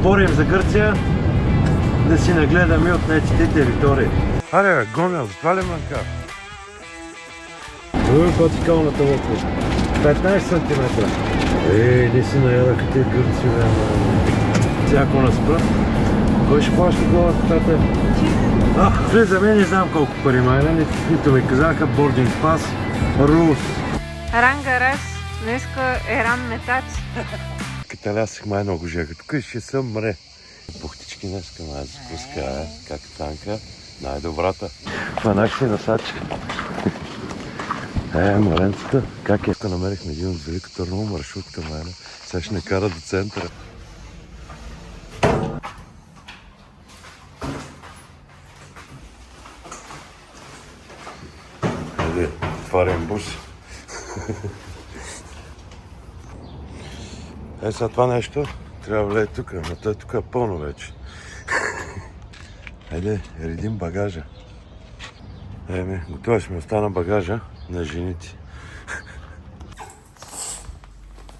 борим за Гърция, да си нагледаме отнетите територии. Аре бе, гомел, това ли манка? Това е патикалната лодка. 15 см. Не си наяда като гърци, бе. Всяко наспра. Кой ще плаща главата, тате? Влизаме, не знам колко пари майна, нито ми казаха бординг пас, Рус. Рангарас, днеска е ран метач. Каталясах май много жега, тук ще съм мре. Пухтички днеска май закуска, как е танка, най-добрата. Хванах си насачка. Маленцата, как е? Намерихме един от Велико Търново маршрутка майна, сега ще не кара до центъра. Отварям бус. Сега това нещо трябва да влезе тук, но той тук е пълно вече. Айде, редим багажа. Готова ще ми остана багажа на жените.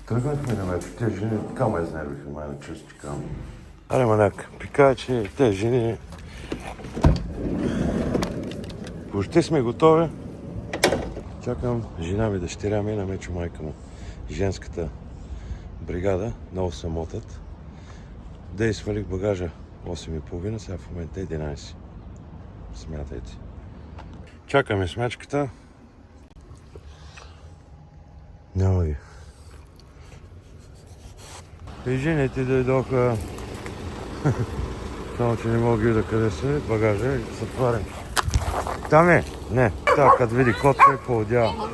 Тръгнахме на метро, тези жени така ме изнервиха, май на чувството кам. Аре, маняк, пика, че тези жени... Въобще сме готови. Чакам жена ми, дъщеря ми, на Мечо майка му. Женската бригада, много се мотат. Да свалих багажа 8:30, сега в момента е 11. Смятайте. Чакаме смачката. Няма ги. И жените дойдоха. Само че не мога да видя къде са багажа и затварям. Там е? Не. Така, като види котка и поодява.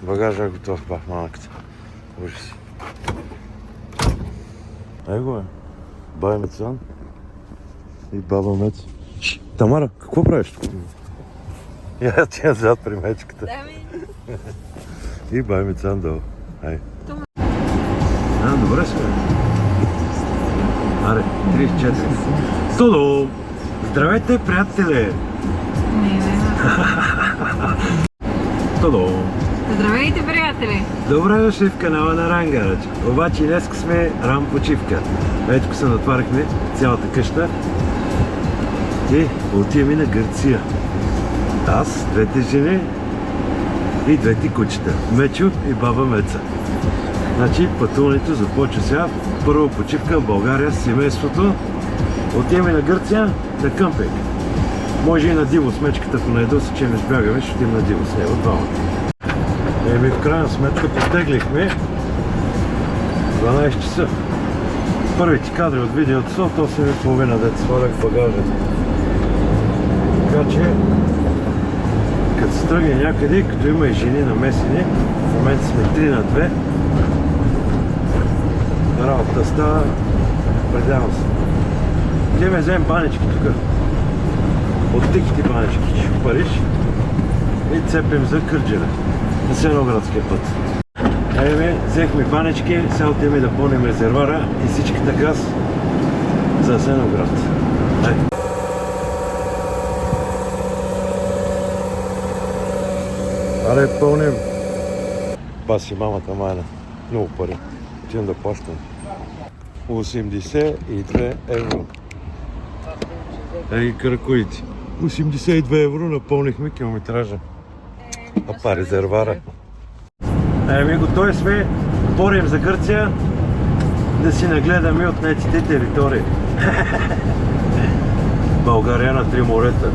Багажа е готов, бах малката. Ужас. Его е. Бай Мецан и баба Мец. Тамара, какво правиш тук? Я ти е зад при мечката. И бай Мецан долу. Ай. Добре сме. Аре, 34. Тодо! Здравейте, приятели! Тодо! Здравейте, приятели! Добре дошли в канала на Рангарач. Обаче днес сме ран почивка. Вече се натварихме цялата къща и отиваме на Гърция. Аз, двете жени и двете кучета. Мечо и баба Меца. Значи пътуването започва сега. Първа почивка в България с семейството. Отиваме на Гърция на къмпинг. Може и на диво с мечката, ако не се, че не сбягаме, ще отидем на диво с него двамата. В крайна сметка потеглихме 12 часа. Първите кадри от видеото са от 8:30, дето свалях багажа. Така че, като се тръгне някъде, като има и жени намесени, в момента сме 3:2, работата става пределно се. Отиваме вземем банички тук. От тихите банички, ще в Париж и цепим за Кърджали. На Сеноградския път. Взехме банички, сега отиваме да пълним резервара и всичката газ за Сеноград. Аре, пълним. Баси мамата майна. Много пари. Отивам да плащам. 82 евро. Каракоите. 82 евро напълнихме километража. Резервара. Готови сме, борим за Гърция, да си нагледаме отнетите територии. България на 3 морета.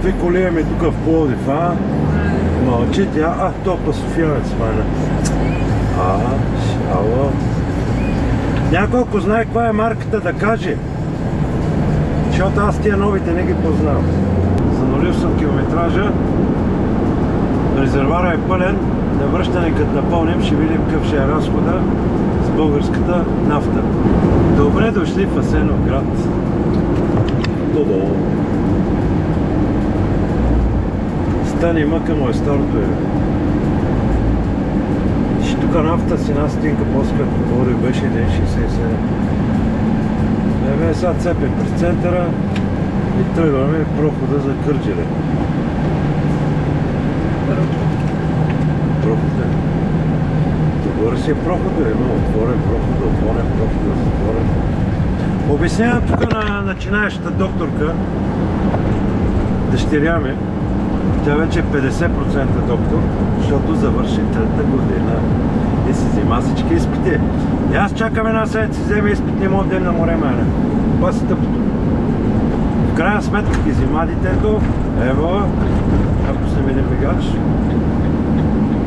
Две коли имаме тук в Пловдив, мълчите, топа Софиянец, майна. Шало. Някой, ако знае каква е марката, да каже. Защото аз тия новите не ги познавам. Занулил съм километража. Резервара е пълен. На връщане, като напълним, ще видим какъв ще е разхода с българската нафта. Добре дошли в Асеновград. Тодо! Стани мъка му е старото е. Тук нафта си една стинка по-скъпа. Води беше 1,67. Сега цепим през центъра и тръгваме прохода за Кърджали. Прохода. Горе си е прохода, има отворен проход, затворен. Обяснявам тук на начинаещата докторка, дъщеря ми, тя вече е 50% доктор, защото завърши трета година и си взима всички изпити. И аз чакам една седмица, вземе изпит, не мога да на море, мене. Това си тъпото. В крайна сметка ги взима детето, ево, ако се мине бегач,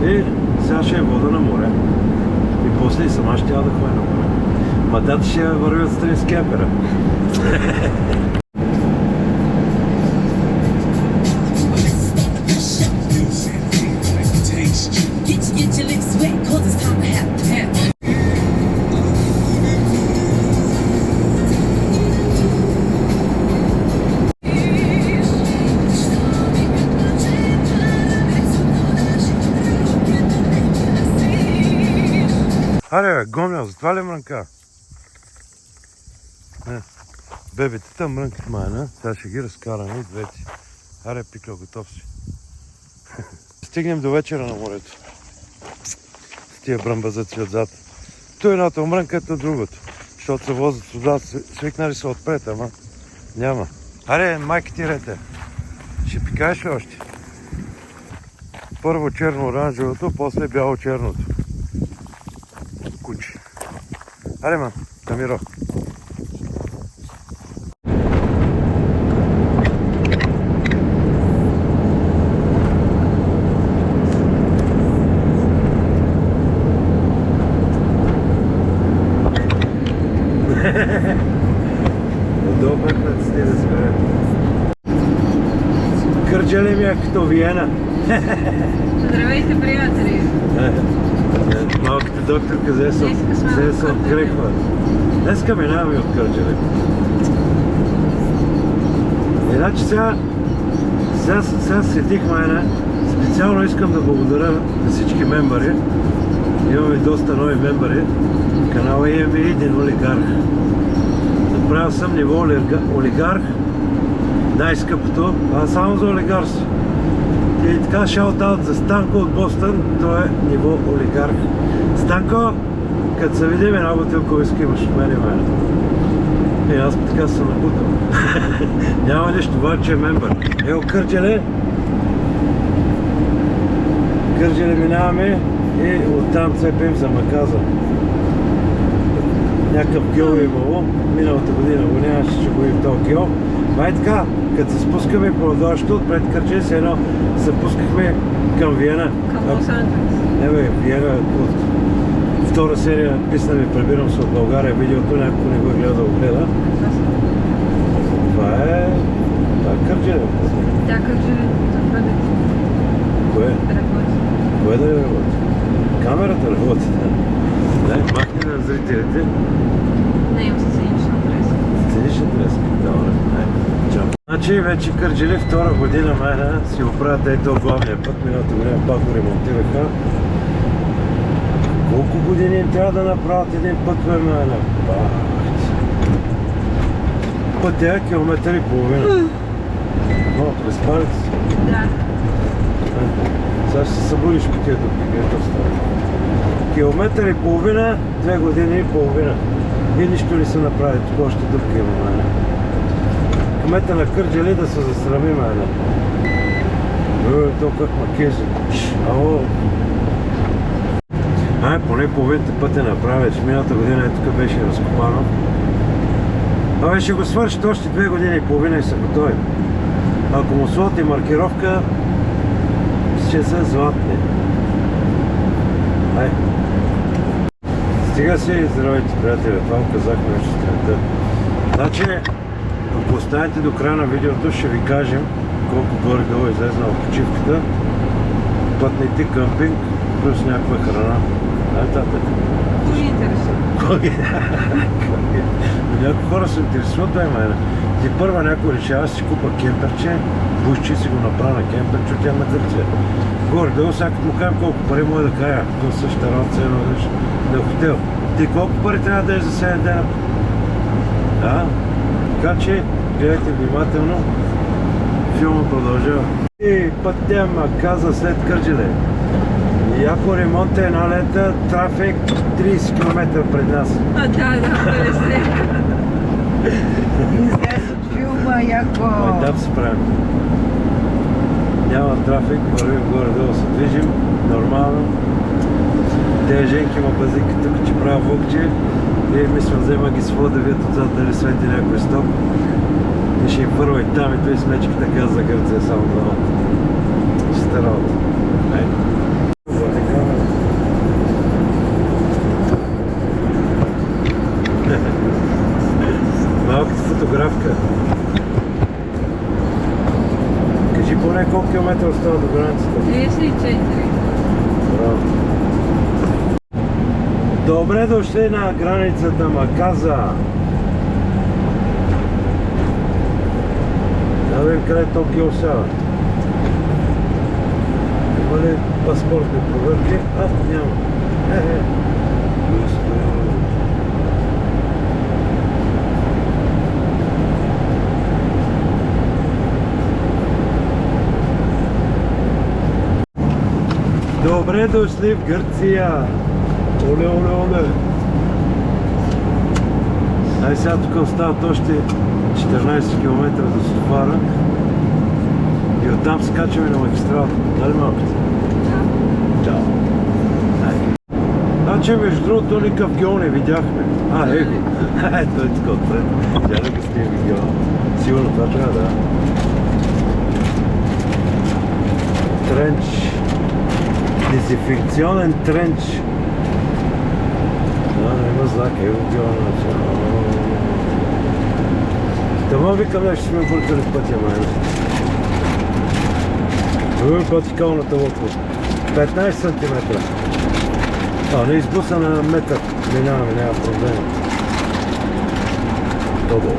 и сега ще е вода на море. И после и сама ще я да ходя на море. Ма дата ще върви отстрани с кемпера. Get your lips wet, cause it's time to have. Аре, гомял, затова ли мрънка? Бебетата мрънкат майна, сега ще ги разкараме и двете. Аре, пикля, готов си. Стигнем до вечера на морето. С тия бръмбазъци отзад. То едното мрънка, то другото. Защото се возят с вода, свикнали са отпред, ама няма. Аре, майки ти рете. Ще пикаеш ли още? Първо черно-оранжевото, после бяло-черното. Куче. Аре, ман, Камиро. Удобен път сте да сме. Кърджали ми е като Виена. Здравейте, приятели! Малката докторка взе се открехва. Днеска минаваме от Кърджали. Иначе сега сетих майна. Специално искам да благодаря на всички мембари. Имаме доста нови мембари. Канала имаме един олигарх. Направил съм ниво олигарх. Най-скъпото, а само за олигарси. И така шаут-аут за Станко от Бостън, той е ниво олигарх. Станко, като се видим една бутилка уиски имаш от мене. И аз така се напутал. Няма нищо, това че е мембър. Ево Кърджали. Кърджали минаваме и оттам цепим за Маказа. Някакъв гео е имало. Миналата година го нямаше, ще го и в този гео. Май така, като се спускаме по дощето, отпред Кърджали се едно се пускахме към Виена. Към Лос-Анджелес. Не бе, Виена от втора серия писна ми прибирам се от България видеото, някой не го е гледал, гледа. Това е Кърджали. Тя Кърджали да бъде Кое? да работи. Кое да работи? Камерата работи, да. Дай, махни на зрителите. Не, имам сценична адреса. Сценична адреса. Добре, дай. Чао. Значи вече Кърджали втора година майна си оправят ето главния път. Миналата година пак го ремонтираха. Колко години им трябва да направят един път, бе, майна? Пътя е километър и половина. Но, през палец. Да. Сега ще се събудиш по тия дупки, ето става. Километър и половина, 2 години и половина. И нищо не се направи, тук още дупки има, майна. Кмета на Кърджали да се засрами, майна. То как макези. Ало. Поне половината път е направен. Миналата година тук беше разкопано. Ще го свършат още 2 години и половина и са готови. Ако му сложите маркировка, ще са златни. Стига си, здравейте, приятели, това казахме вече сутринта. Значи, ако останете до края на видеото, ще ви кажем колко горе-долу е излезнала почивката, пътните къмпинг, плюс някаква храна. Татък. Кой интересува? Някои хора се интересуват, бе, мене. Ти първа някой решава да си купа кемперче, бушчи си го направя на кемперче, тя на Гърция. Горе-долу, сега като му кажем колко пари може да кажа, то същата работа се едно на хотел. Ти колко пари трябва да е за 7 дена? Да? Така че, гледайте внимателно, филма продължава. И пътя Маказа след Кърджали. Яко ремонт е една лета, трафик 30 км пред нас. А, да, 50. Излез от филма, яко. Майтап се правим. Няма трафик, вървим горе-долу, се движим нормално. Те женки ма базика тук, че правя влогче. И мисля, взема ги своя да видят отзад дали свети някой стоп. И ще им първа и там и той смечки така за Гърция само двамата. Чиста работа. Айде. Води камера. Малката фотографка. Кажи поне колко километра остава до границата. 34. Браво. Добре дошли на границата Маказа. Да видим къде Токио остава. Има ли паспортни проверки? Няма. Густо. Добре дошли в Гърция! Оле, оле, оле! Ай сега тук остават още 14 км до Софара и оттам скачаме на магистралата. Дали малката? Чао! Значи, между другото, никакъв геол не видяхме. Его! Той е тук отпред. Тя нека снимем геола. Сигурно това трябва да. Тренч. Дезинфекционен тренч. Има знак, ево геола. Тама викам нещо сме бъркали в пътя, майна. Други пътикалната лодка. 15 см. Не избуса на метър. Минаваме, няма проблем. Добро.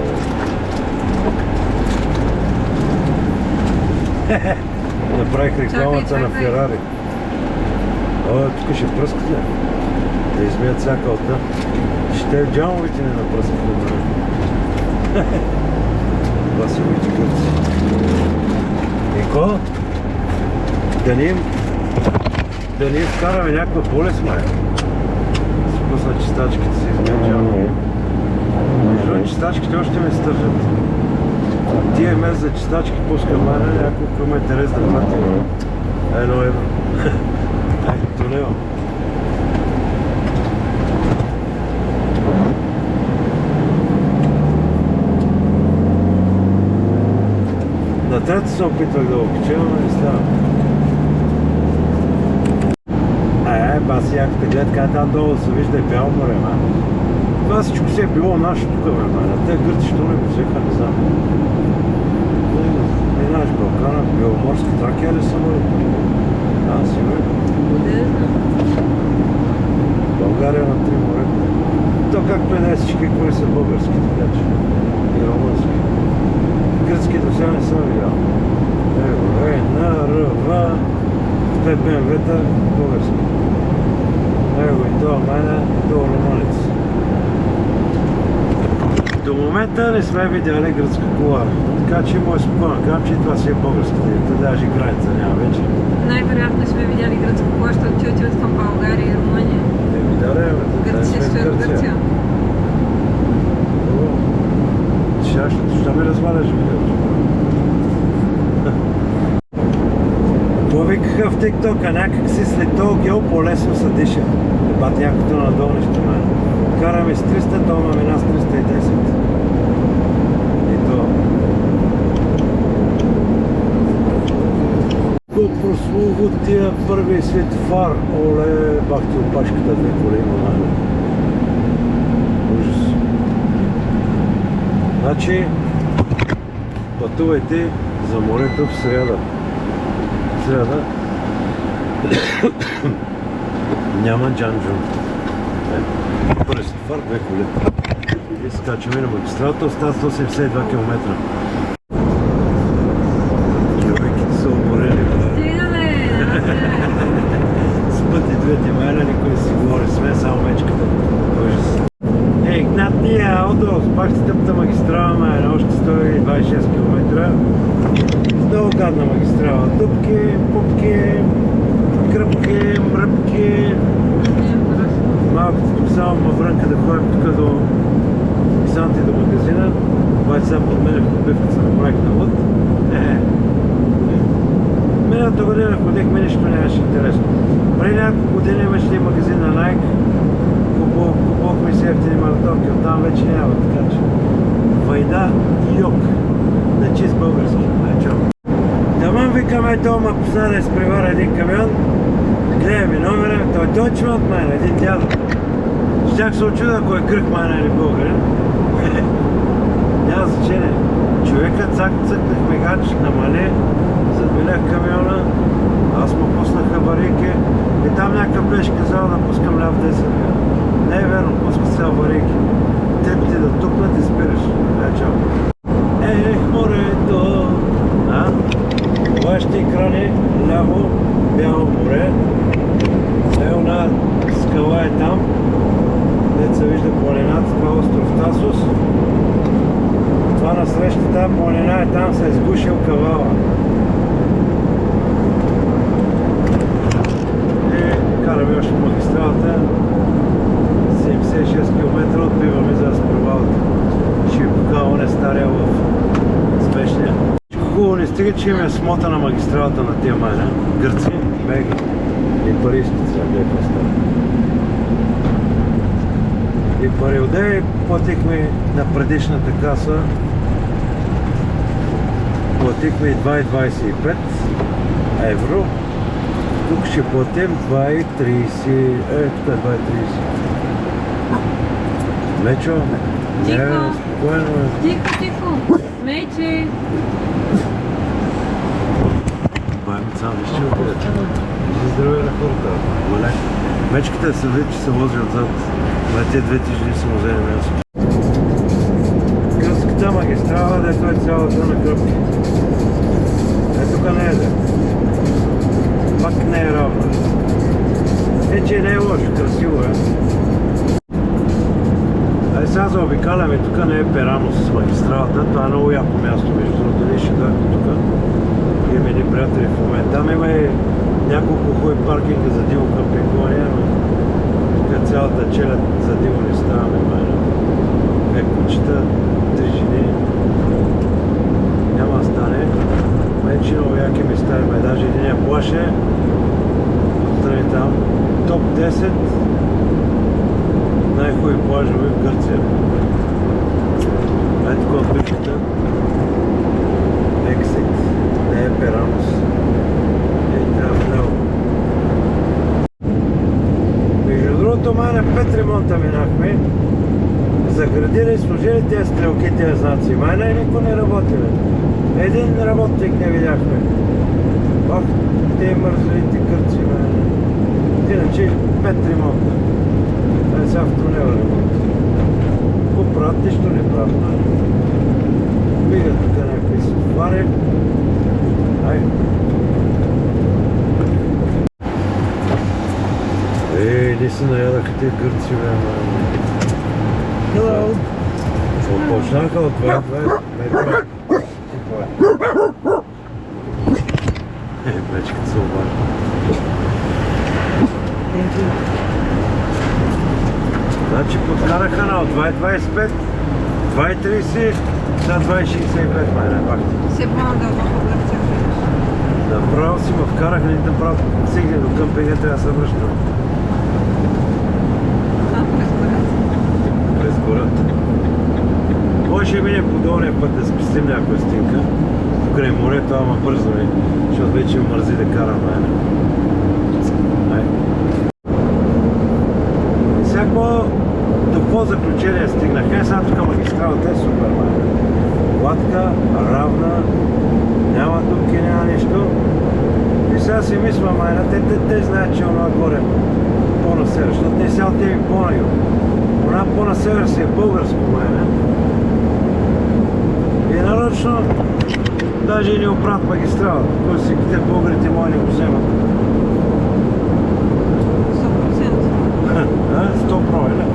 Направих рекламата на Ферари. Тук ще пръскат ли? Да измият всяка отда. Ще джамовите не напръскат на време. Това си моите гърци. Нико? Да ни вкараме някаква болест, май. Спусна чистачките си, измият джамове. Между чистачките още ме стържат. Тия мез за чистачки пуска мене, няколко ме интерес да платим. 1 евро. Тунел. На трето се опитвах да окачевам, но не става. Баси яката гледка, там долу се вижда и бяло море, ма. Това всичко си е било наше тук, бе, ма. Те гърци, що не го взеха, не знам. Минаш Балкана, Беломорска, Тракия ли са море? Сигурно. България на 3 море. То както е не всички кори са български, така че и румънски. Гръцки до сега не съм видял. На РВ 5 БМВ-та български. И това мене до румънец. До момента не сме видяли гръцка кола, така че му е спокойно. Казвам, че това си е българската, даже граница няма вече. Най-вероятно сме видяли гръцка кола, защото ти отиват към България и Румъния. Гърция стоят в Гърция. Що ме разваляш, видео? Това викаха в TikTok, някак си след този геол по-лесно се диша. Бат някакото надолу нещо ме. Караме с 300, то имаме нас 310. И то. По прословутия първи светофар. Оле, бах ти опашката, две коли има. Ужас. Значи, пътувайте за морето в сряда. Няма джанджун. Първи светофар, две коли. И скачаме на магистралата, остават 182 км. Човеките са уморени. Стигаме! С пъти двете майна, никой не си говори с мен, само мечката. Ужас. Игнатния аудио, пак си тъпта магистрала, майна, още 126 км. Много гадна магистрала. Дупки, пупки, кръпки, мръпки. малко тук само наврънка да ходим тук до Санти до магазина. Обаче сега подменях подбивката на проект на лъд. Миналата година ходихме, нищо нямаше интересно. Преди няколко години имаше един магазин на Nike. Купувахме си ефтини маратонки, оттам вече няма, така че Вайда и Йок. На чист български. Таман викаме, той ма позна да изпревара един камион. Гледа ми номера, той е точно от мен, един дядо. Щях се очуда, ако е грък майна или българин. Няма значение. Човекът цъкнах мегач, намали, задминах камиона, аз му пуснах аварийки и там някакъв беше казал да пускам ляв 10. Не е верно, пусках се аварийки. Теб ти да тупнат и спираш. Чао. Морето! Вашите екрани, ляво, бяло море. Една скала е там, дето се вижда планината, това е остров Тасос. Това насреща тази планина е там, се е сгушил кавала. И караме още магистралата. 76 км отбиваме за разпревалата. Ще ви покажа, он е стария в спешния. Хубаво не стига, че има смота на магистралата на тия майна. Гърци, мега. И парижки сега бяха стара. И париодей платихме на предишната каса. Платихме 2,25 евро. Тук ще платим 2,30. Тук е 2,30. Мечо? Тихо. Спокойно. Тихо. Мече. Баймица, вижте отиде. За здраве на хората. Мале. Мечката се вид, че се вози отзад. Те двете жени са му взели място. Гръцката магистрала, дето е цялата на кръпки. Тук не е да. Пак не е равна. Че не е лошо, красиво е. Сега заобикаляме, тук не е Перано с магистралата, това е много яко място, между другото, ние ще дойдем тук. Имаме едни приятели в момента. Там има и няколко хубави паркинга за диво къмпингуване, но тук цялата челят за диво не ставаме, майна. Две кучета, 3 жени. Няма да стане. Вече много яки места има, даже един плаше. Отстрани там. Топ 10 най-хубави плажове в Гърция. Ето тук отбивката. Ексит. Не е Перанос. Трябва вляво. Между другото, май на 5 ремонта минахме. Заградили, сложили тези стрелки, тези знаци. Май никой не работи. Един работник не видяхме. Ох, те мързелите гърци. Иначе 5 ремонта. Сега в тунела ремонт. Какво правят? Нищо не правят. Вигат тук някакви софари. Не си наядаха тези гърци, бе, Hello! Почнаха от 20 метра. Мечката се обажда. Значи подкараха на 2,25, 2,30, за 2,65 майна пак. Все по-надълго по Гърция. Направо си ме вкарах, не направо стигне до къмпинга, трябва да се връщам. През гората? През гората. Може мине по долния път да спестим някоя стинка. Покрай морето, ама бързаме, защото вече ме мързи да карам майна. До какво заключение стигнах? Сега тук магистралата е супер, майна. Гладка, равна, няма дупки, няма нищо. И сега си мисля, майна, те знаят, че онова горе по-на север, защото те сега отиви по-на юг. Она по-на север си е българско, майна. И нарочно, даже и не оправят магистралата, който си те българите мои не го вземат. 100%, да?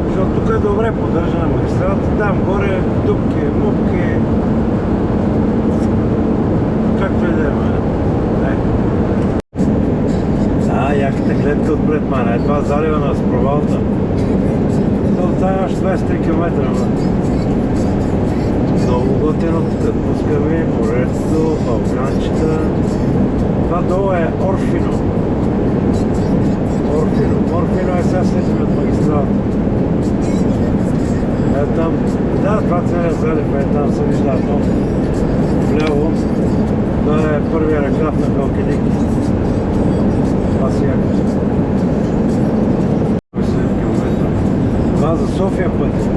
Защото тук е добре поддържана магистралата, там горе дупки, мупки, както и да е, яхата гледка отпред, мана, едва с провалта. Това е още 23 км. Много готино, като пускаме морето, балканчета. Това долу е Орфино. Орфино е сега слезем от магистралата. Е там, да, това целият залив е там, се вижда много. Вляво, това е първия ръкав на Халкидик. Това си яко. 7 км. Това за София път.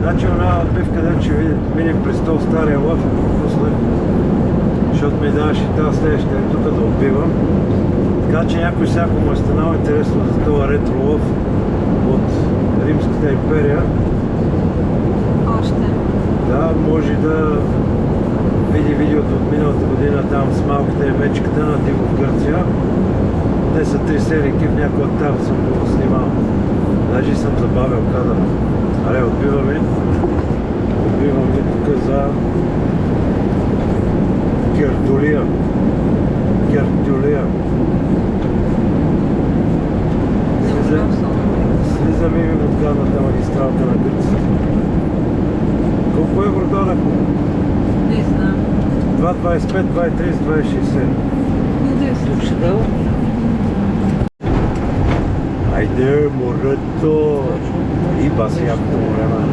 Значи една отбивка, където ще минем през този стария лъв, защото ми даваше тази следваща е тук да отбивам. Така че някой всяко му е станало интересно за това ретро лъв от Римската империя. Още. Да, може да види видеото от миналата година там с малките мечката на Диво в Гърция. Те са 3 серии, в някой от там съм го снимал. Даже съм забавил кадър. Аре, отбиваме тук за Гертулия. Слизаме и от главната магистралата на Гърция. Колко евро дадахме? Не знам. 2,25, 2,30, 2,60. Интересно. Айде, морето! И баси якото време.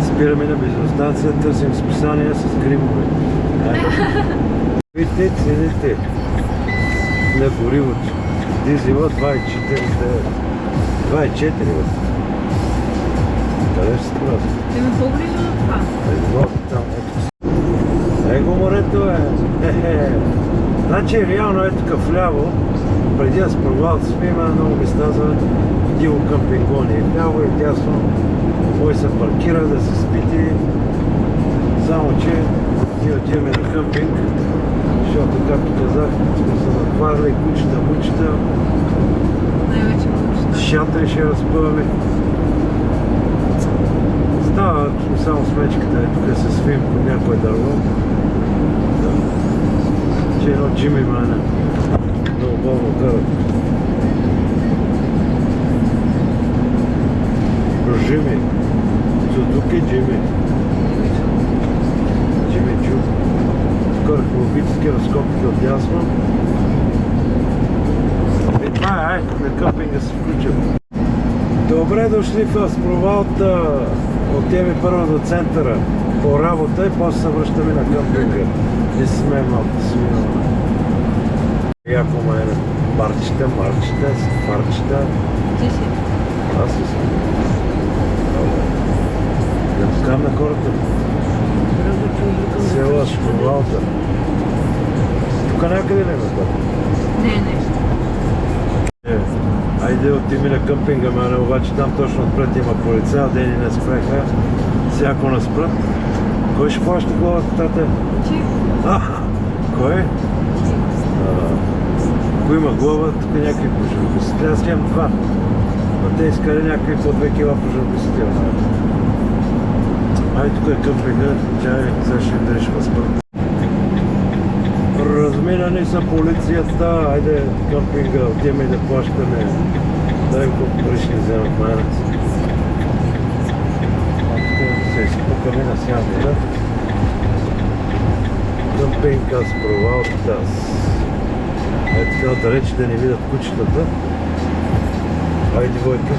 Спираме на бензиностанция, търсим списания с гримове. Видите, цените на горивото. Дизела 2,4. Къде ще се прави? Има по-близо до това. Едно там, ето. Его морето е. Значи реално е тук вляво, преди да спровалата сме, има много места за диво къмпингони. Вляво и дясно може се паркира да се спити, само че ние отиваме на къмпинг, защото, както казах, сме се натварили кучета, мучета, Най-вече мучета. шатри ще разпъваме. Става само смечката, тук се свим по някое дърво. Че едно Джими мане. Много болно карат. Джими. Сузуки Джими. Джими Чу. Карах лобически разкопки от дясно. И това е, на къмпинга се включим. Добре дошли в Аспровалта. Отиваме първо до центъра по работа и после се връщаме на къмпинга. И сме малко свинуваме. Яко майна. Марчета, фарчета. Ти си. Аз си съм. Да пускам на хората. Село Аспровалта. Тук някъде не ме бъде. Не. Айде отими на къмпинга, мене, обаче там точно отпред има полиция, ден и не спреха. Всяко не спрат. Кой ще плаща главата, тате? Ти. Кой? Ако има глава, тук някакви пожаргосители. Аз имам 2. Но те искали някакви по 2 кила пожаргосители. Ай, тук е къмпинга, чай, сега ще им дадеш възпът. Разминани са полицията, айде къмпинга, отиваме да плащаме. Дай колко пари ще вземат майната. Тук се изпукаме на сянката. Къмпинга с Провалта. Е така далеч да не видят кучетата. Айде, Войка.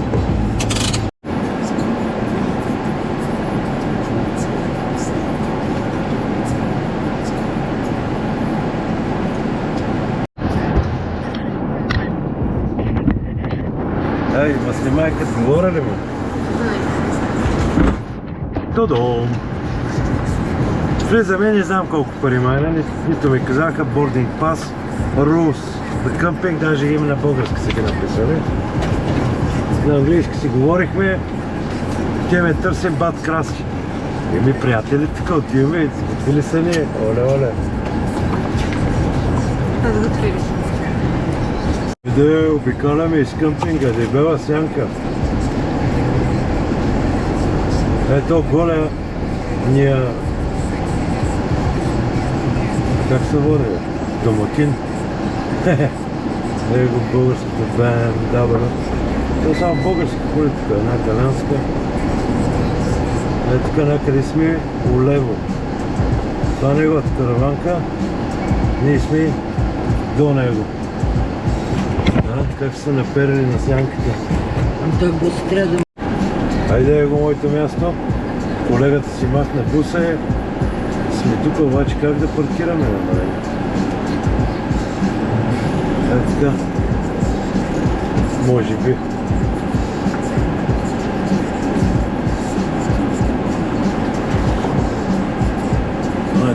Ай, ма снимай като говоря ли му? Тодом! Влизаме, не знам колко пари майна, нито ми казаха boarding pass, rules, the camping, даже има на български са ги написали. На английски си говорихме, те ме търсим бат краски. Еми, приятели, така отиваме и готвили са ни, оле. Подготвили се. Да обикаляме из къмпинга, дебела сянка. Ето голя ния... Как се води? Домакин. Него българското бен, добър. Това е само българска политика, една италианска. Тук някъде сме улево. Това е неговата караванка. Ние сме до него. Как са наперени на сянките. Той бус трябва да... Айде е го моето място. Колегата си махна буса е. Сме тук обаче как да паркираме на мен. Така. Може би.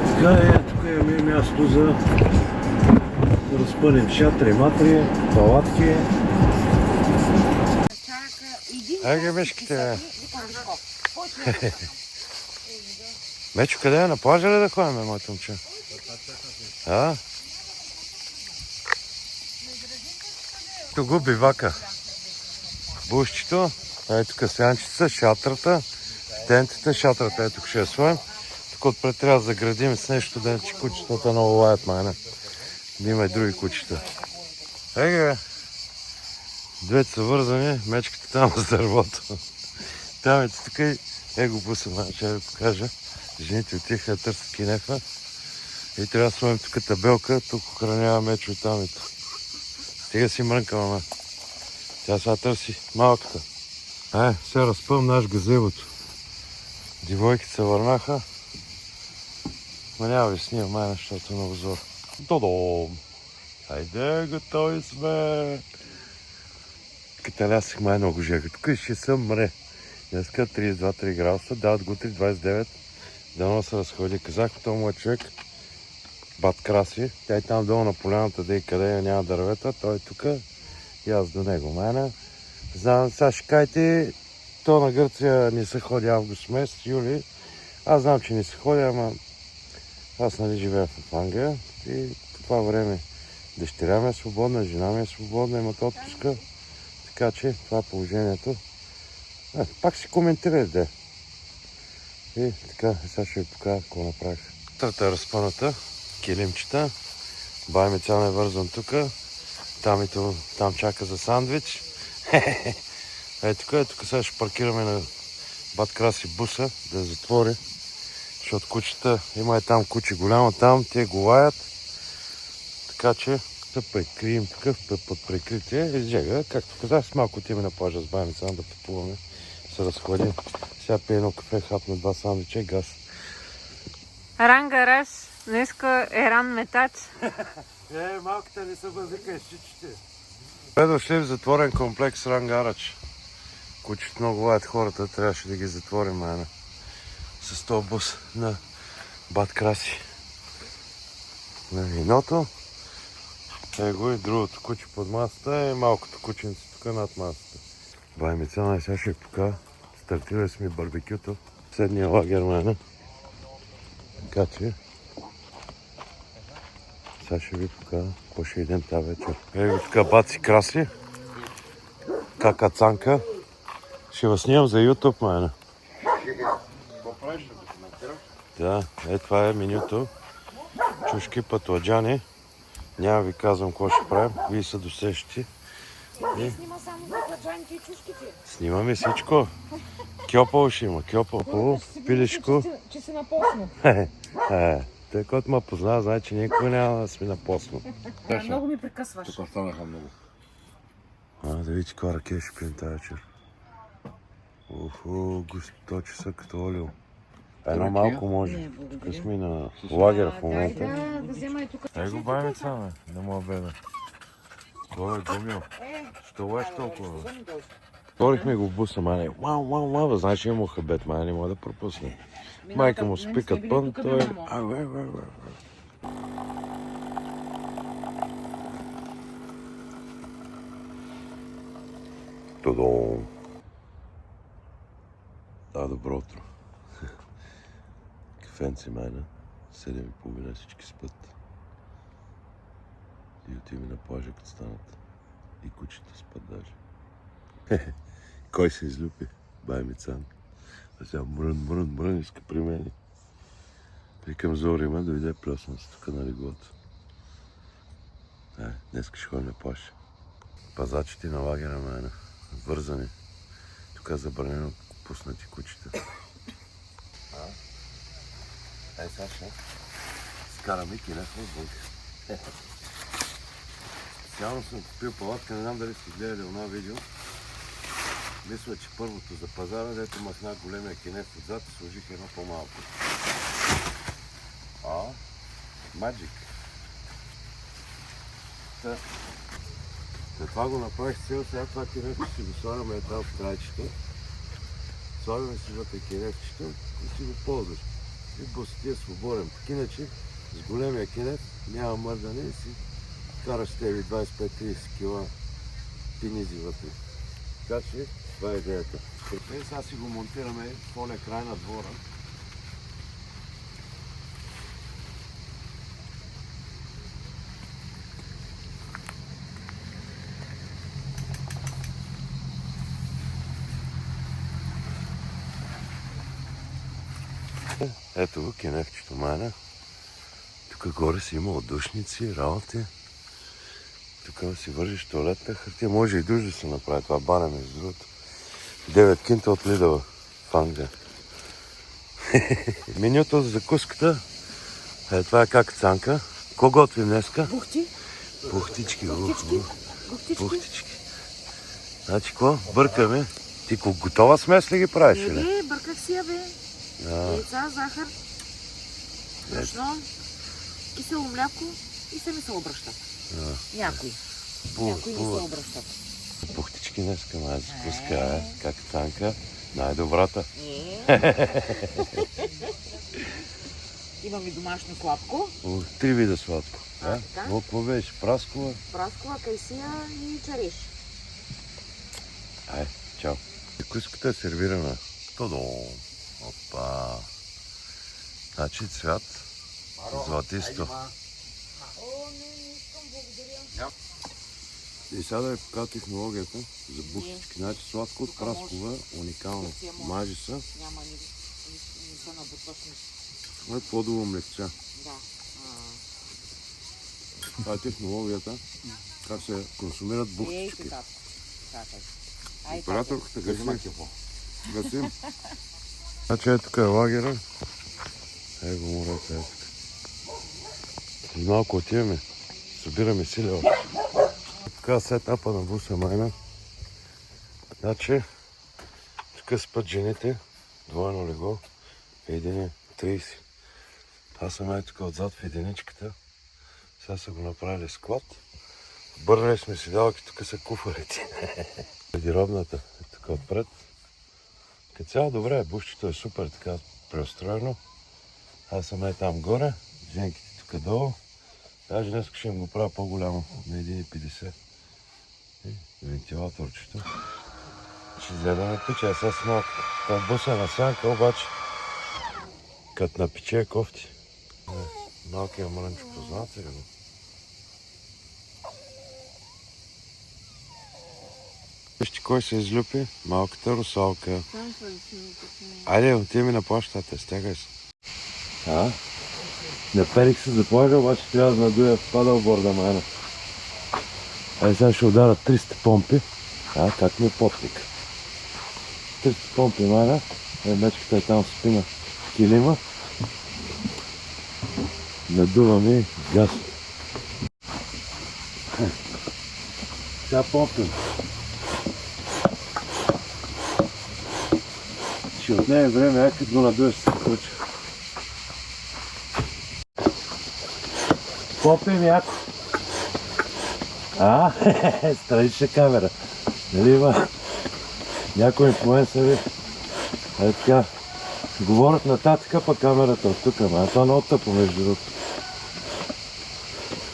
Така е, тук имаме място за да разпънем шатри, матри, палатки. Айде мешките, бе. Мечо, къде е? На плажа ли да ходим, моето момче? А? Тук го бивака. Бушчето. Ей тук сянчица, шатрата, тентата, шатрата. Ей тук ще я своим. Тук отпред трябва да заградим с нещо, да че кучетата много лаят, майна. Да има и други кучета. Еге, бе. Двете са вързани, мечката там с дървото. Там е тук и его буса, ще я ви покажа. Жените отиха да търсят кинефа. И трябва да сложим тук табелка, тук охранява мечо там и тук. Стига си мрънка, мама. Тя сега търси малката. Сега разпъвам наш газелото. Дивойките се върнаха. Ма няма ви снимам, майна, защото е на обзор. Додом! Хайде, готови сме! Каталясих май много жега. Тук ще съм мре. Днеска 32-3 градуса, дават го 29. Дано се разходи. Казах по този мой човек, бат Краси. Тя е там долу на поляната, да и къде няма дървета. Той е тук и аз до него. Майна. Знам, сега ще кажете, то на Гърция не се ходи август месец, юли. Аз знам, че не се ходи, ама аз нали живея в Англия и по това време дъщеря ми е свободна, жена ми е свободна, имат отпуска. Така че това е положението. Пак си коментирайте. И така, сега ще ви покажа какво направих. Трата е разпъната, килимчета. Бай ми цяло е вързан тук. Там чака за сандвич. Тук сега ще паркираме на бат Краси буса, да затвори. Защото кучета, има и там куче голямо там, те го лаят. Така че да прикрием такъв под прикритие. Изжега, както казах, с малко отиваме на плажа с байница, да поплуваме, се разходим. Сега пие едно кафе, хапна 2 сандвича и газ. Рангараш, днеска е ран метач. Малката не са бъзика и щичите. Дошли в затворен комплекс Рангарач. Кучето много лаят хората, трябваше да ги затворим, майна. С този бус на бат Краси. На виното. Его и другото куче под масата и малкото кученце тук над масата. Бай ми цяло, сега ще покажа. Стартирали сме барбекюто. Седния лагер, майна. Така че сега ще ви покажа какво ще идем тази вечер. Его така баци Краси. Какацанка. Ще вас снимам за YouTube, майна. Да, това е менюто. Чушки, пътладжани. Няма ви казвам какво ще правим. Вие са досещи. Снима само пътладжаните и чушките. Снимаме всичко. Кьопъл ще има. Кьопъл, пилешко. Че си на постно. Той, който ме познава, знае, че никога няма да сме на постно. Много ми прекъсваш. Тук останаха много. Да видите каква ракия ще пием тази вечер. Густо часа като олио. Едно малко може. Тук сме на лагер в момента. Да взема и тук. Го бавим саме, не мога беда. Той е гумил. Що леш толкова? Сторихме го в буса, мане. Вау, знаеш, има хабет, мане, не мога да пропусне. Майка му спикат пън, той е... Тодом. Добро утро. Кафенци, майна. 7:30 всички спят. И отиваме на плажа, като станат. И кучета спят даже. Кой се излюпи? Бай ми цан. А сега мрън, иска при мен. Викам Зори, да дойде плесна се тук на леглото. Днес ще ходим на плаж. Пазачите на лагера, майна. вързани. Тук е забранено пуснати кучета. Ай, сега ще скараме кинев в Бълг. Специално съм купил палатка, не знам дали сте гледали това видео. Мисля, че първото за пазара, дето махнах големия кинев отзад и сложих едно по-малко. Маджик. Това го направих с цел, сега това киневче си го слагаме там в крайчето. Слагаме си вътре киневчето и си го ползваш. И босотия свободен. Пък иначе с големия кинев няма мърдане и си караш тебе 25-30 кг пинизи вътре. Така че това е идеята. И сега си го монтираме в оня край на двора. Ето го киневчето майна. Тук горе си има отдушници, работи. Тук си вържиш туалетна хартия. Може и душ да се направи това баня между другото. 9 кинта от Лидъла в Англия. Менюто за закуската. Това е как цанка. Ко готвим днеска? Бухти. Бухтички. Бухтички. Значи какво? Бъркаме. Ти готова смес ли ги правиш? Не, бърках си я, бе. Яйца, захар, брашно, кисело мляко и сами се обръщат. Някои. Някои не се обръщат. Бухтички днеска, май закуска, как цанка. Най-добрата. Имам и домашно сладко. 3 вида сладко. Какво беше? Праскова? Праскова, кайсия и чареш. Ай, чао. Закуската е сервирана. Тодо. Опа. Значи цвят. Златисто. И сега да ви покажа технологията за бухтички. Значи сладко от праскова, уникално. Мажи са. Няма не са набутваш нищо. Това е плодово млекче. Да. Това е технологията. Как се консумират бухтички. Операторката гасим. Значи ето тук е лагера. Его морето е тук. И малко отиваме. Събираме сили. Така сетапа на буса майна. Значи, тук спят жените. Двойно легло. Един е 30. Аз съм ей тук отзад в единичката. Сега са го направили склад. Бърнали сме седалки, тук са куфарите. Гардеробната е тук отпред. Като цяло добре, бушчето е супер така преустроено. Аз съм ей там горе, женките тук долу. Даже днес ще им го правя по-голямо, на 1,50. И вентилаторчето. Ще изядаме пече, аз съм малко. Това буса на сянка, обаче като напече кофти. Малкият мрънчо познате ли го? Вижте кой се излюпи? Малката русалка. Айде, отиваме на плащата, стягай се. Наперих се за плажа, обаче трябва да надуя падълборда майна. Айде сега ще удара 300 помпи. Как ми е потник. 300 помпи майна. Мечката е там спи на килима. Надуваме и газ. Сега помпим. Ще отнеме време, като го надуеш се случва. Попим яко. Странична камера. Нали има? Някой инфлуенсъри. Е така. Говорят нататък, пък камерата от тук. Това е много тъпо между другото.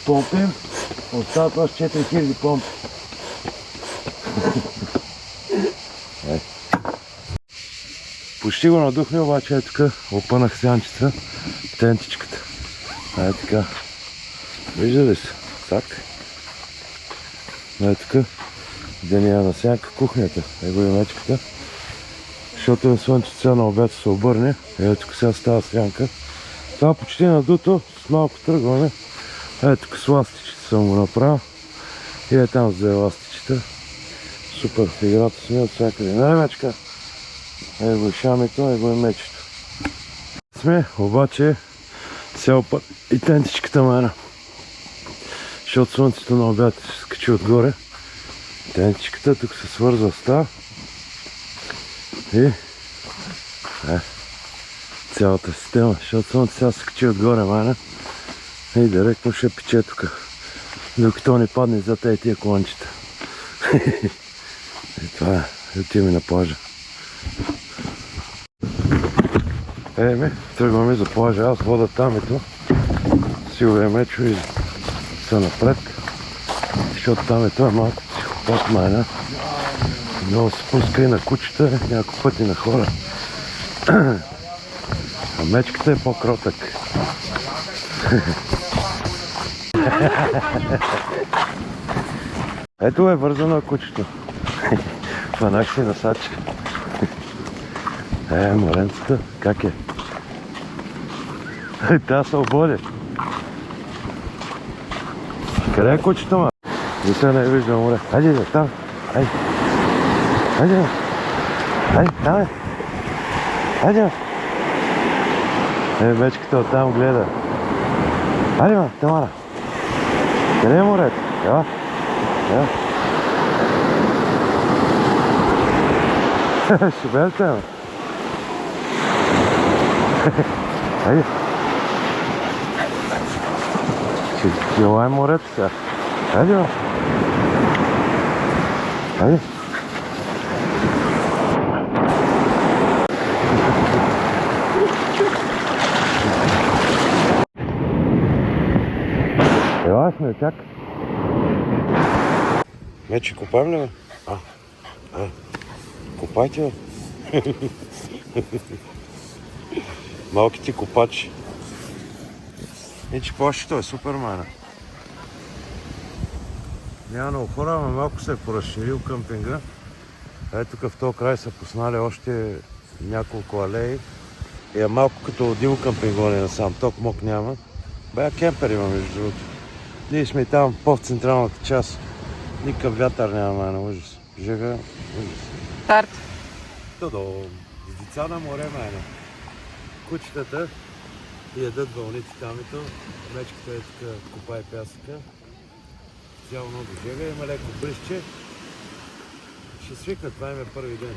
Помпим. Остават още 4000 помпи. Почти го надухме, обаче е тук. Опънах сянчица. Тентичката. Е така. Вижда ли се? Так. Е тук. Деня на сянка кухнята. Его и мечката. Защото на слънчица на обяд се обърне. Ето тук сега става сянка. Това почти надуто. С малко тръгване. Ето тук с ластичета съм го направил. И е там за ластичета. Супер, в играта сме от всякъде. Нали, мечка? Е го шамито, е го е мечето. Сме, обаче, цял път и тентичката мана. Защото слънцето на обяд се скачи отгоре. Тентичката тук се свързва с тази. И цялата система, защото слънце сега се скачи отгоре мана. И директно ще пече тук. Докато не падне за тия клончета. И това е, отиваме на плажа. Тръгваме за плажа, аз вода там ето. Силвия Мечо и са напред. Защото там ето е малко психопат майна. Много се пуска и на кучета, няколко пъти на хора. А мечката е по-кротък. Ето е вързано кучето. Фанах си насачка. Моренцата, как е? Тя се ободи. Къде е кучето, ма? И сега не виждам море. Хайде, бе, там. Хайде. Хайде, бе. Хайде, там е. Хайде, бе. Мечката оттам гледа. Хайде, ма, Тамара. Къде е морето? Ева. Ева. Шибелте, ме. Хайде. Желаем морето сега. Хайде, бе. Хайде. Ела сме, чак. Мече, купаем ли, бе? Купайте, бе. Малките купачи. Че плащето е супер, мана. Няма много хора, но малко се е поразширил къмпинга. Ето тук в този край са пуснали още няколко алеи. И е малко като диво къмпингони насам. Ток мок няма. Бая кемпер има, между другото. Ние сме там по-в централната част. Никакъв вятър няма, мана, ужас. Жега, ужас. Старт. Тодо, с деца на море, мана. Кучетата ядат вълните тамито. Мечката е тук, копае пясъка. Цяло много жега, има леко бръсче. Ще свикнат, това им е първи ден.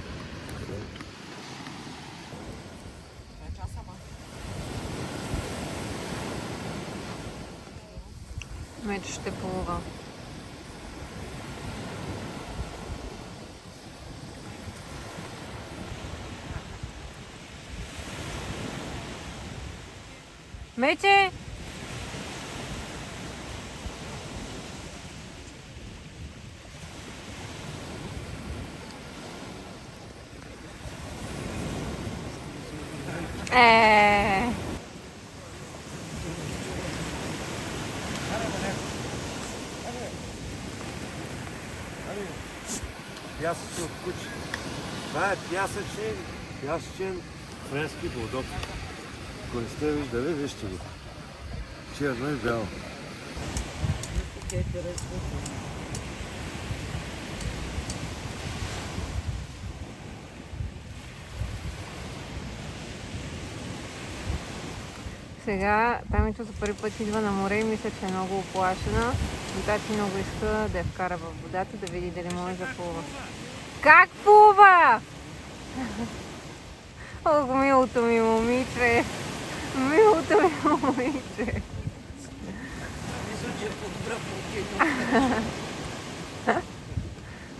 Мечо ще плува. Мече! Пясъчни от куче. Това е пясъчен френски булдог. Ако не сте виждали, вижте го. Черно и бяло. Сега Тамичо за първи път идва на море и мисля, че е много оплашена. Но тати много иска да я вкара в водата, да види дали може да плува. Как плува? О, милото ми момиче! Милото ми момиче!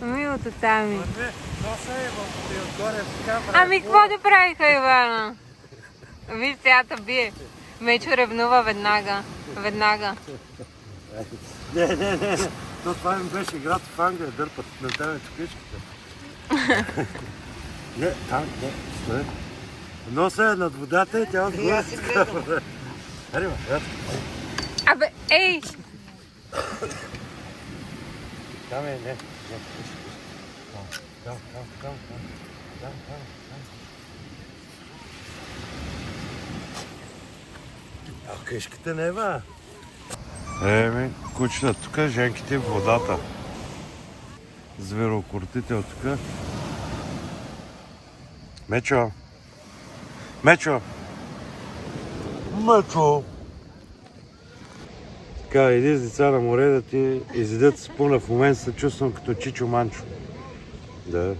Милото Тами. Ами какво да правиха, Ивана? Виж, цялата бие. Мечо ревнува веднага. Веднага. Не. Това ми беше играта в Англия, дърпат на тебе чукичката. Не, там, не, стой. Носа е над водата и тя отгоре. Арима, Абе, ей! Там е, не. Там. А къщката не е, ба? Кучета, тук женките в водата. звероукротител тук. Мечо! Мечо! Мечо! Така, иди с деца на море да ти изедат спуна. В момента се чувствам като Чичо Манчо. Да.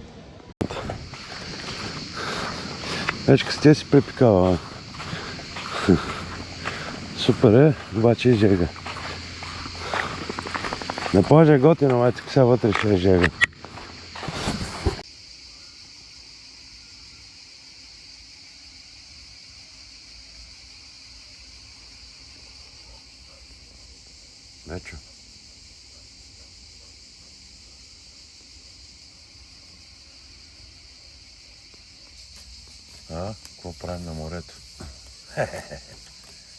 Вечка с тя си препикава. Супер е, обаче и жега. На плажа е готино, обаче сега вътре ще е жега. Мечо. Какво правим на морето?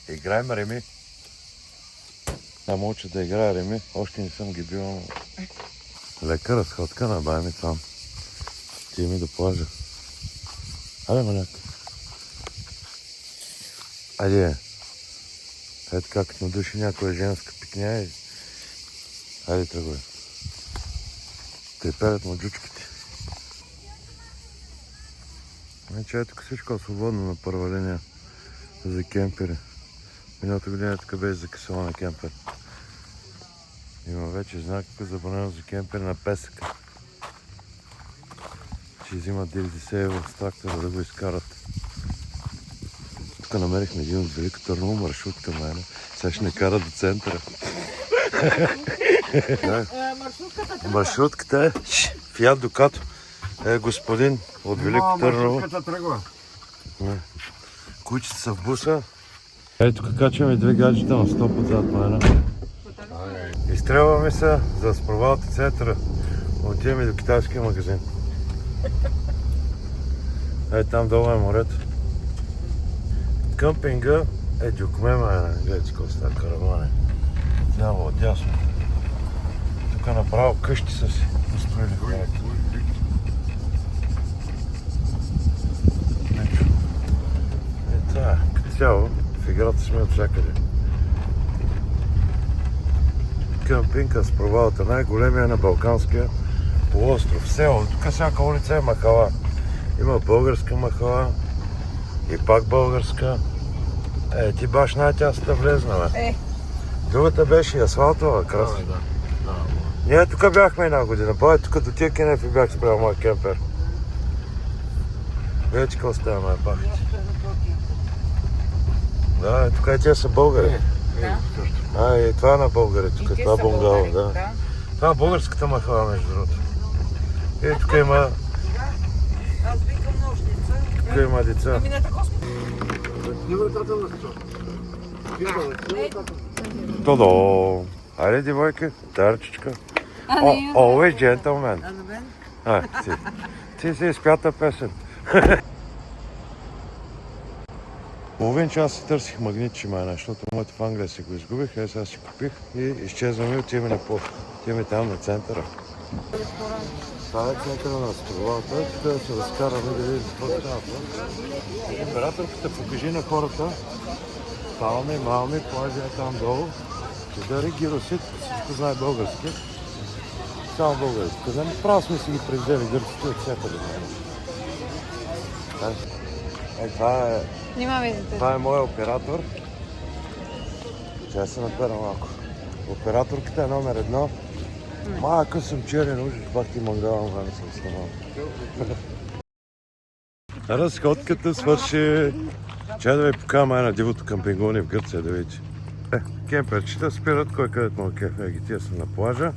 Играем, Реми. Уча да играя, Реми. Още не съм ги бил. Лека разходка на бая ми там. Ти ми да плажа. Айде, маляк. Айде. Ето как надуши някоя женска пикня и... Айде, тръгвай. Треперят мъджучките. Значи ето всичко е свободно на първа линия за кемпери. Миналата година тук беше за кисело на кемпер. Има вече знак забранено за кемпери на песъка. Ще взимат 90 евро с трактора да го изкарат. Тук намерихме един от Велико Търново маршрутка, мене. Сега ще не кара до центъра. Маршрутката е Фиат Дукато. Е господин от Велико Търново. Маршрутката тръгва. Кучите са в буса. Ето тук качваме две гаджета на 100 подзад мене. Изстрелваме се, за да спровалите центъра. Отиваме до китайския магазин. Ето там долу е морето. Къмпинга е дюкме, мене. Гледайте какво става караване. Тяво отдясно. Тук направо къщи са си построили. Ето, като цяло, в играта сме от всякъде. Къмпинга с провалата, най-големия на Балканския полуостров. Село, тук всяка улица е махала. Има българска махала и пак българска. Ти баш най-тясната влезна, бе. Другата беше и асфалтова, красна. Ние тук бяхме една година, тук до тия кенефи бях спрял моя кемпер. Вече какво става, ме пахите? Да, тук и тия са българи. И това е на българи, тук това бунгало, да. Това е българската махала, между другото. И тук има... Аз викам нощница. Тук има деца. Тодо! Айде, девойки, тарчичка. Always gentleman. Ти си изпята песен. Половин час си търсих магнитчи, майна, защото моите в Англия си го изгубих, сега си купих и изчезваме и отиваме на пост. Отиваме там на центъра. Това е центъра на Астровалата, тук да се разкараме да видим какво става. Императорката покажи на хората. Палми, малми, плажа е там долу. Чедари, гиросит, всичко знае български. Само български. Право сме си ги превзели гърците от всякъде. Това е моя оператор. Сега се напера малко. Операторката е номер 1. Малко съм черен ужас, пак ти мангала, но не съм снимал. Разходката свърши. Чай да ви покажа на дивото къмпингони в Гърция, да видите. Кемперчета спират, кой където му кеф. Ги тия са на плажа.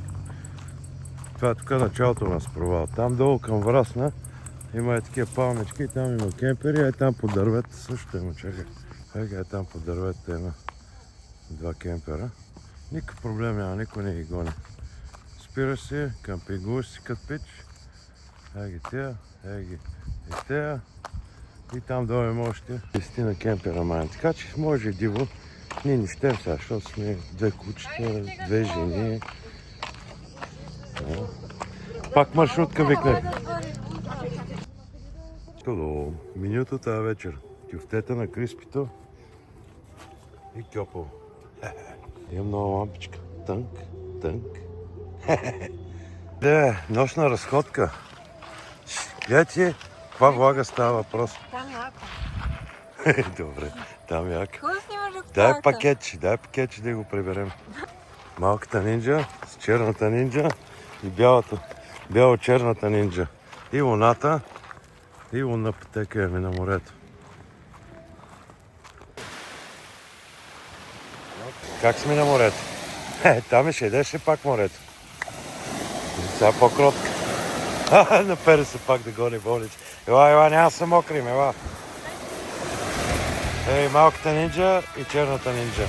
Това е тук началото на спровал. Там долу към Врасна има такива палмички и там има кемпери, там по дървета също има, чакай. Там по дървета има два кемпера. Никакъв проблем няма, никой не ги гони. Спираш си, къмпингуваш си като пич. Ги тия, ги и тия. И там долу има още 10 на кемпера майн. Така че може диво. Ние не щем сега, защото сме две кучета, две жени. Пак маршрутка викнах. Тодо, менюто тази вечер. Кюфтета на криспито и кьопъл. Има нова лампичка. Тънк. Нощна разходка. Гледай ти, каква влага става въпрос. Там яко. Добре, там як. Какво снимаш до Дай пакетче да го приберем. Малката нинджа с черната нинджа и бяло-черната нинджа. И луната, и лунна пътека имаме на морето. Как сме на морето? Там ще идеше пак морето. Сега по-кротка. Напери се пак да гони болич. Ела, няма се мокрим, ела. Ей, малката нинджа и черната нинджа.